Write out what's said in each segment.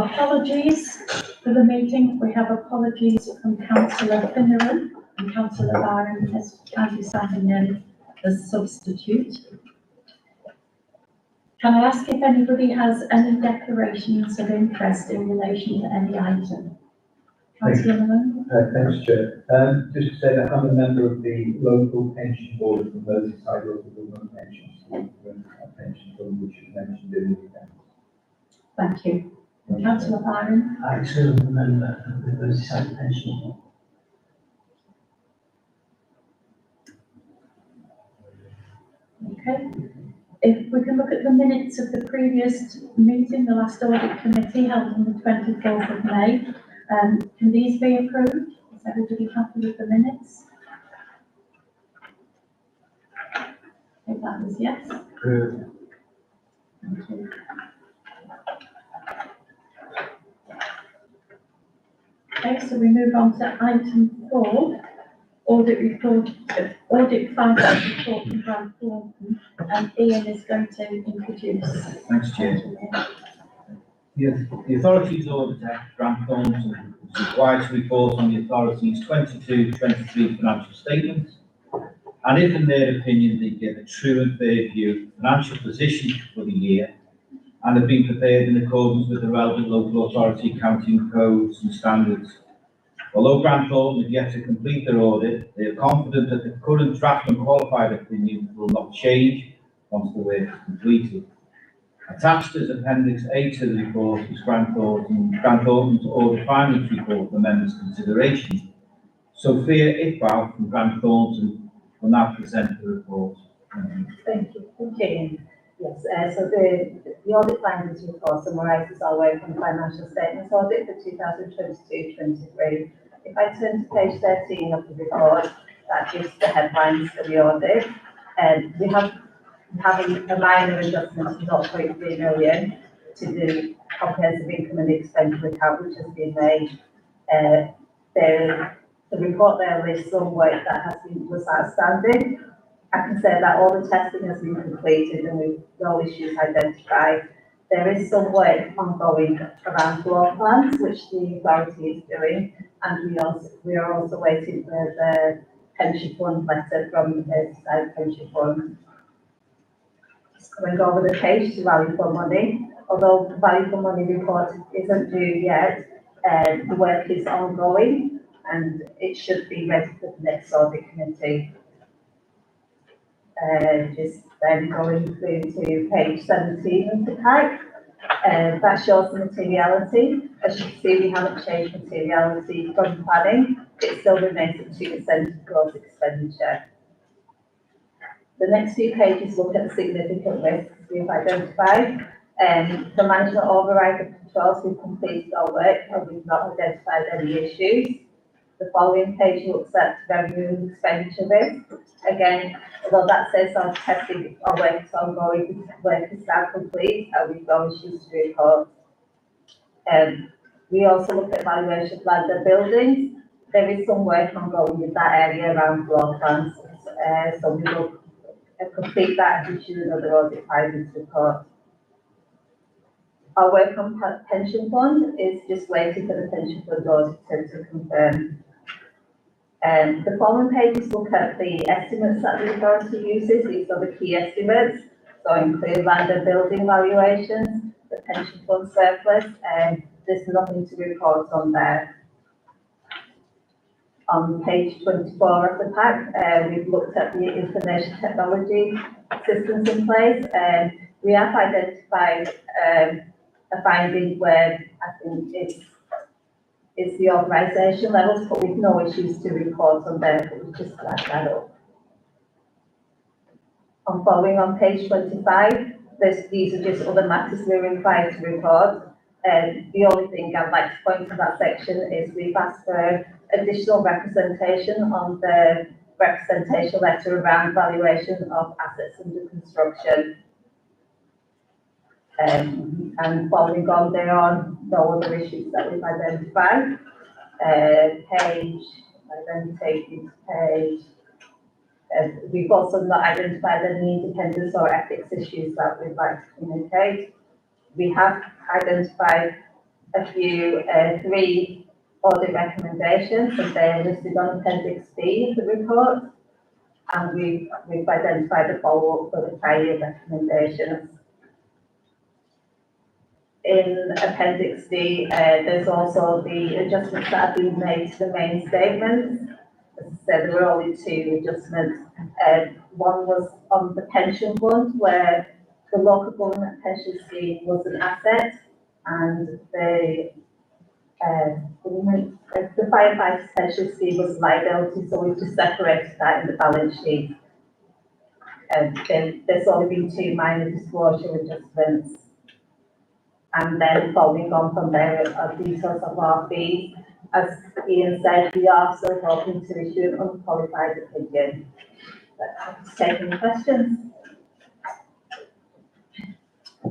apologies for the meeting. We have apologies from Councillor Finneran and Councillor Byron as kindly signing in as substitute. Can I ask if anybody has any declarations of interest in relation to any item? Councillor Malone? Thanks, Chair. Just to say that I'm a member of the local pension board for Merseyside Local Government Pensions, pension fund, which is mentioned in the event. Thank you. Councillor Byron? I too am a member of the Merseyside Pension Board. Okay. If we can look at the minutes of the previous meeting, the last audit committee held on the 24th of May, can these be approved? Is everybody happy with the minutes? If that was yes. Approved. Thank you. Okay, so we move on to item 4, audit report, audit finance report from Grant Thornton, and Ian is going to introduce. Thanks, Chair. The authority's auditor, Grant Thornton, is required to report on the authority's 22-23 financial statements, and if in their opinion they give a true and fair view of the financial position for the year, and have been prepared in accordance with the relevant local authority accounting codes and standards. Although Grant Thornton have yet to complete their audit, they are confident that the current draft and qualified opinion will not change once the work is completed. Attached as Appendix A to the report is Grant Thornton's audit findings report for members' consideration. Sophia Iqbal from Grant Thornton will now present the report. Thank you. Okay. Yes, so the audit findings report summarises our work on financial statements audit for 2022-23. If I turn to page 13 of the report, that gives the headlines for the audit. We have a minor adjustment of 0.3 million to the comprehensive income and expenditure account, which has been made. The report there lists some work that was outstanding. I can say that all the testing has been completed and with no issues identified. There is some work ongoing around floor plans, which the authority is doing, and we are also waiting for the pension fund letter from the Merseyside Pension Fund. Just going over the page to value for money. Although the value for money report isn't due yet, the work is ongoing and it should be ready for the next audit committee. Just then going through to page 17 of the pack, that shows the materiality. As you can see, we haven't changed materiality from planning. It still remains at 2% of gross expenditure. The next few pages look at the significant risks we've identified. The management override of controls, we've completed our work and we've not identified any issues. The following page looks at revenue and expenditure risk. Again, although that says our testing, our work is ongoing, the work is now complete and we've no issues to report. We also look at valuation of land and buildings. There is some work ongoing in that area around floor plans, so we will complete that and issue another audit findings report. Our work on pension fund is just waiting for the pension fund auditor to confirm. The following pages look at the estimates that the authority uses. These are the key estimates, so include land and building valuations, the pension fund surplus, and there's nothing to report on there. On page 24 of the pack, we've looked at the information technology systems in place, and we have identified a finding where I think it's the authorisation levels, but with no issues to report on there, but we just flag that up. Following on page 25, these are just other matters we're required to report. The only thing I'd like to point to that section is we've asked for additional representation on the representation letter around valuation of assets under construction. And following on, there are no other issues that we've identified. We've also not identified any independence or ethics issues that we'd like to communicate. We have identified a few, 3 audit recommendations, and they're listed on Appendix B of the report. And we've identified a follow-up for the prior recommendations. In Appendix D, there's also the adjustments that have been made to the main statements. As I said, there were only 2 adjustments. One was on the pension fund, where the local government pension scheme was an asset, and the firefighters pension scheme was liability, so we've just separated that in the balance sheet. Then there's only been 2 minor disclosure adjustments. And then following on from there are details of our fees. As Ian said, we are still hoping to issue an unqualified opinion. Let's take any questions.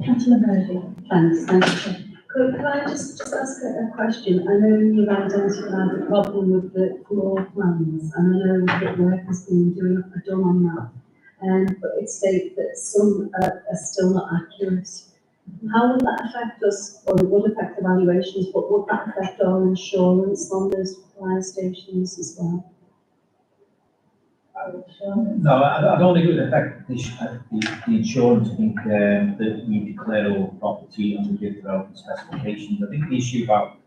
Councillor Murphy. Thanks. Could I just ask a question? I know you've identified the problem with the floor plans, and I know that work has been done on that. But it states that some are still not accurate. How will that affect us, or it would affect evaluations, but would that affect our insurance on those fire stations as well? No, I don't think it would affect the insurance. I think that we declare all property and we give relevant specifications. I think the issue about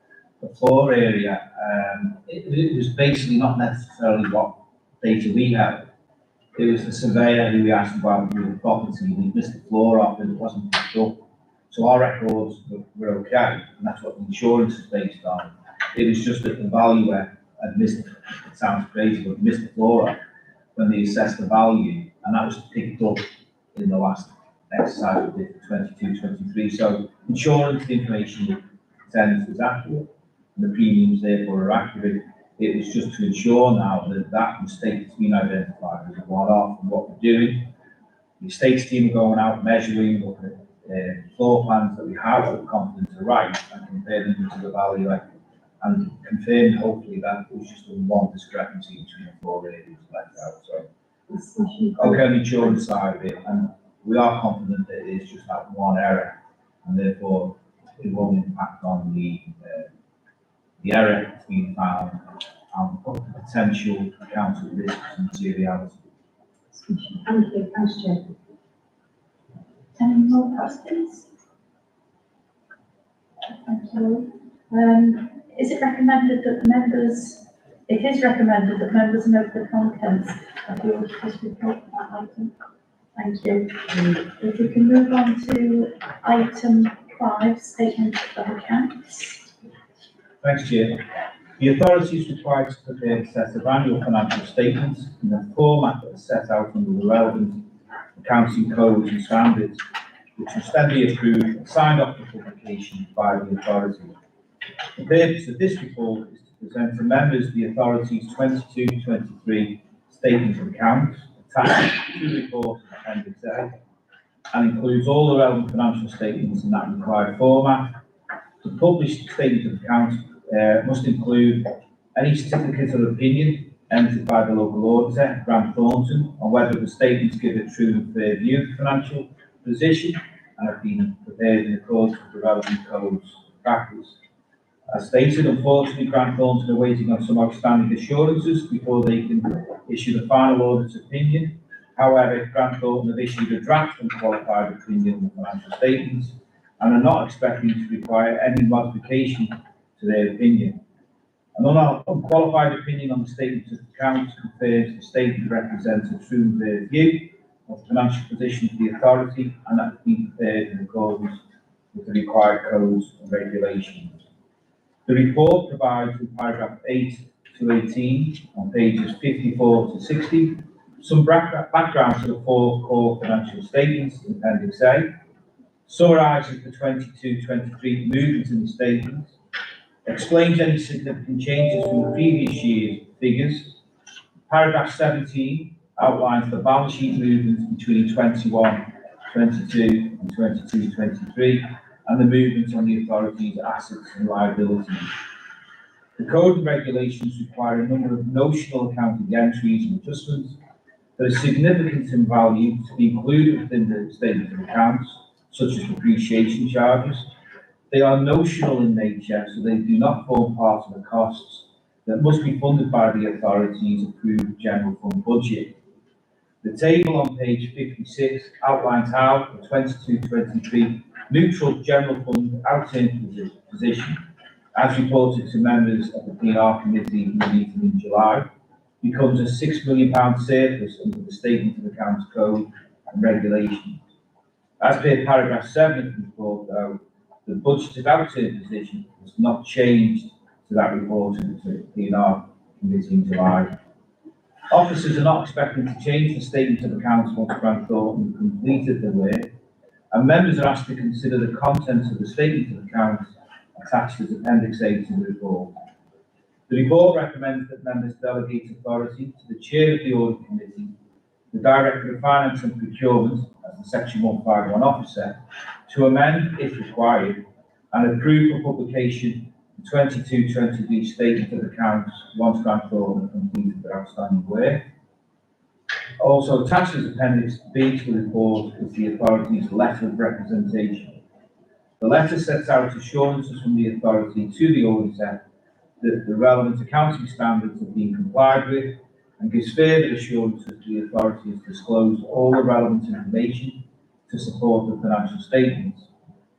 the floor area, it was basically not necessarily what data we had. It was the surveyor who we asked about the property, we missed the floor off and it wasn't picked up. So our records were okay, and that's what the insurance is based on. It was just that the valuer had missed, it sounds crazy, but missed the floor off when they assessed the value, and that was picked up in the last exercise we did for 22-23. So insurance, the information sent is accurate, and the premiums therefore are accurate. It was just to ensure now that that mistake has been identified as a one-off, and what we're doing. The estates team are going out measuring, looking at floor plans that we have that we're confident are right, and compare them to the value, and confirm hopefully that it was just a one discrepancy between the 4 areas left out. So okay, on the insurance side of it, and we are confident that it is just that one error, and therefore it won't impact on the error that's been found and potential council risks and materiality. Thank you. Thanks, Chair. Any more questions? Thank you. Is it recommended that the members, it is recommended that members note the contents of the auditor's report for that item? Thank you. If we can move on to item 5, statement of accounts. Thanks, Chair. The authority is required to prepare a set of annual financial statements in the format that is set out under the relevant accounting codes and standards, which must then be approved and signed off for publication by the authority. The purpose of this report is to present to members the authority's 22-23 statement of accounts attached to the report in Appendix A, and includes all the relevant financial statements in that required format. The published statement of accounts must include any certificate of opinion entered by the local auditor, Grant Thornton, on whether the statements give a true and fair view of the financial position and have been prepared in accordance with the relevant codes of practice. As stated, unfortunately, Grant Thornton are waiting on some outstanding assurances before they can issue the final auditor's opinion. However, Grant Thornton have issued a draft unqualified opinion on the financial statements and are not expecting to require any modification to their opinion. An unqualified opinion on the statement of accounts confirms the statement represents a true and fair view of the financial position of the authority, and that has been prepared in accordance with the required codes and regulations. The report provides in paragraph 8 to 18 on pages 54 to 60 some background to the 4 core financial statements in Appendix A, summarises the 22-23 movements in the statements, explains any significant changes from the previous year's figures. Paragraph 17 outlines the balance sheet movements between 21-22 and 22-23 and the movements on the authority's assets and liabilities. The code and regulations require a number of notional accounting entries and adjustments that are significant in value to be included within the statement of accounts, such as depreciation charges, They are notional in nature, so they do not form part of the costs that must be funded by the authority's approved general fund budget. The table on page 56 outlines how the 22-23 neutral general fund outturn position, as reported to members of the P&R committee in the meeting in July, becomes a £6 million surplus under the Statement of Accounts Code and Regulations. As per paragraph 7 of the report, though, the budgeted outturn position was not changed to that reported to the P&R committee in July. Officers are not expecting to change the Statement of Accounts once Grant Thornton completed the work, and members are asked to consider the contents of the Statement of Accounts attached as Appendix A to the report. The report recommends that members delegate authority to the Chair of the Audit Committee, the Director of Finance and Procurement, as the Section 151 officer, to amend, if required, and approve for publication the 22-23 Statement of Accounts once Grant Thornton completed their outstanding work. Also attached as Appendix B to the report is the authority's letter of representation. The letter sets out assurances from the authority to the auditor that the relevant accounting standards have been complied with, and gives further assurances that the authority has disclosed all the relevant information to support the financial statements.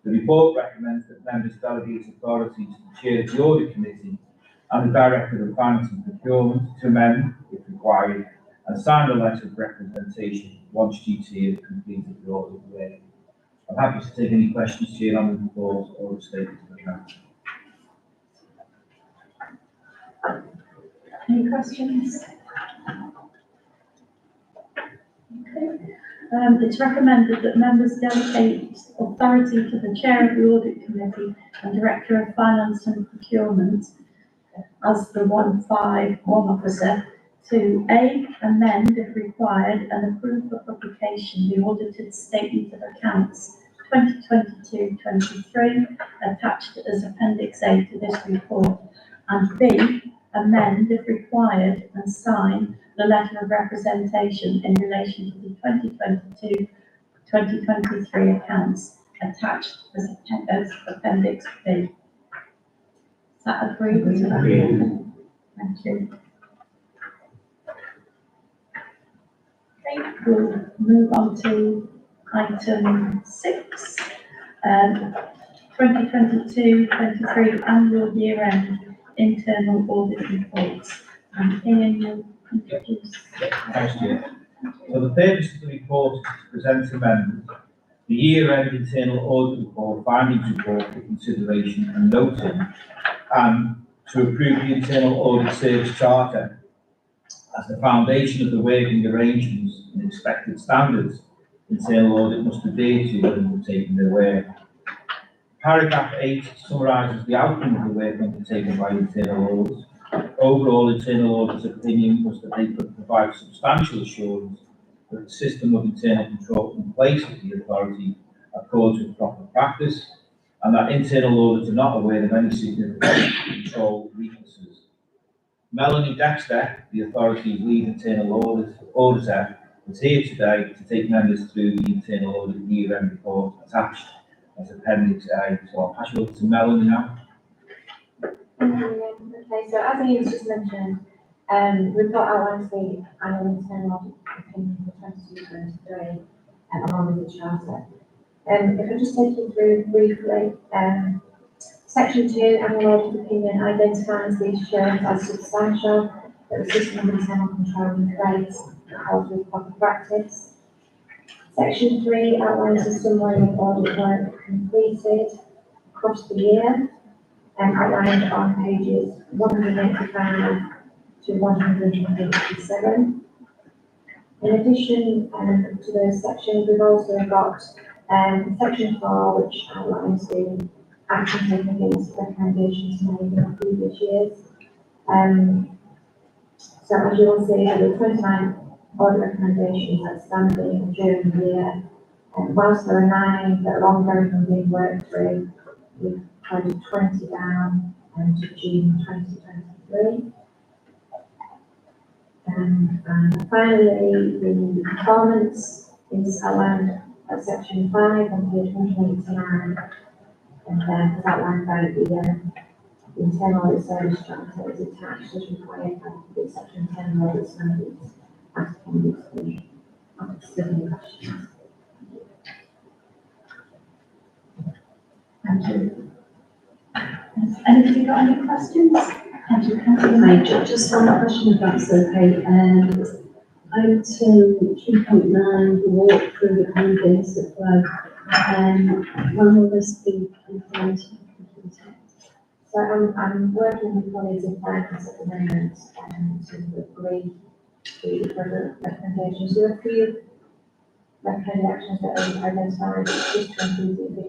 The report recommends that members delegate authority to the Chair of the Audit Committee and the Director of Finance and Procurement to amend, if required, and sign the letter of representation once GT has completed the audit work. I'm happy to take any questions, Chair, on the report or the statement of accounts. Any questions? Okay. It's recommended that members delegate authority to the Chair of the Audit Committee and Director of Finance and Procurement as the 151 officer to A, amend if required and approve for publication the audited Statement of Accounts 2022-23 attached as Appendix A to this report, and B, amend if required and sign the letter of representation in relation to the 2022-2023 accounts attached as Appendix B. Is that agreed? Thank you. Okay, we'll move on to item 6, 2022-23 annual year-end internal audit reports. And Ian, you'll introduce. Thanks, Chair. So the purpose of the report is to present to members the year-end internal audit report, findings report for consideration and noting, and to approve the internal audit service charter as the foundation of the working arrangements and expected standards internal audit must adhere to when undertaking their work. Paragraph 8 summarises the outcome of the work undertaken by internal audits. Overall, internal audit's opinion was that they could provide substantial assurance that the system of internal control in place of the authority accords with proper practice, and that internal audits are not aware of any significant control weaknesses. Melanie Dexter, the authority's lead internal auditor, is here today to take members through the internal audit year-end report attached as Appendix A. So I'll pass you over to Melanie now. Okay, so as Ian's just mentioned, we've got outlines the annual internal audit opinion for 2023, along with the charter. If I just take you through briefly, Section 2, annual audit opinion identifies the assurance as substantial that the system of internal control in place accords with proper practice. Section 3 outlines a summary of audit work completed across the year, and outlined on pages 185 to 187. In addition to those sections, we've also got Section 4, which outlines the action taken against recommendations made in previous years. So as you will see, there were 29 audit recommendations outstanding during the year, and whilst there are 9 that are ongoing and being worked through, we've coded 20 down to June 2023. And finally, the performance is outlined at Section 5 on page 189. And as outlined by the internal audit service charter is attached as required by the section internal audit standards as appendix B. Any questions? Thank you. Has anybody got any questions? Thank you, councillor Major, just one question if that's okay. Item 3.9, the walk through the conveyance of flow. When will this be implemented? So I'm working with colleagues in finance at the moment to agree the further recommendations. There are a few recommended actions that are identified just to improve the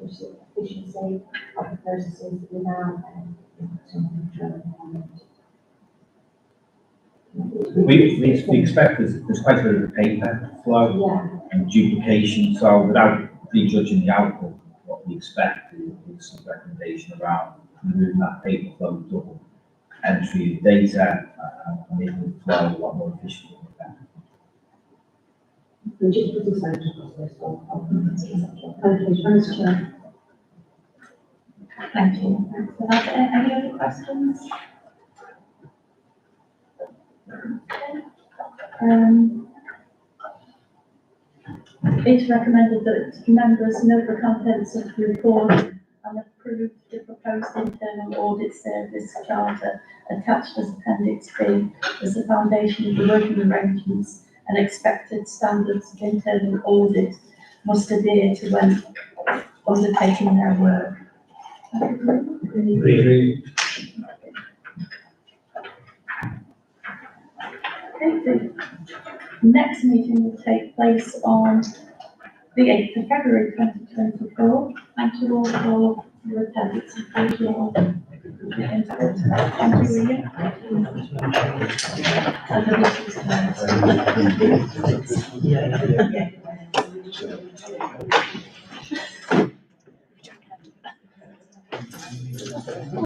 efficiency of the processes without impacting control environment. We expect there's quite a bit of paper flow Yeah, and duplication, so without prejudging the outcome, what we expect is some recommendation around removing that paper flow, double entry of data, and making the flow a lot more efficient. And just put this out across this one. Thank you, Vice Chair. Thank you. Thanks for that. Any other questions? It's recommended that members note the contents of the report and approve the proposed internal audit service charter attached as Appendix B as the foundation of the working arrangements and expected standards of internal audit must adhere to when undertaking their work. Agree. Okay, the next meeting will take place on the 8th of February 2024. Thank you all for your attendance and for your input. Thank you, Ian. I don't know if it's Yeah.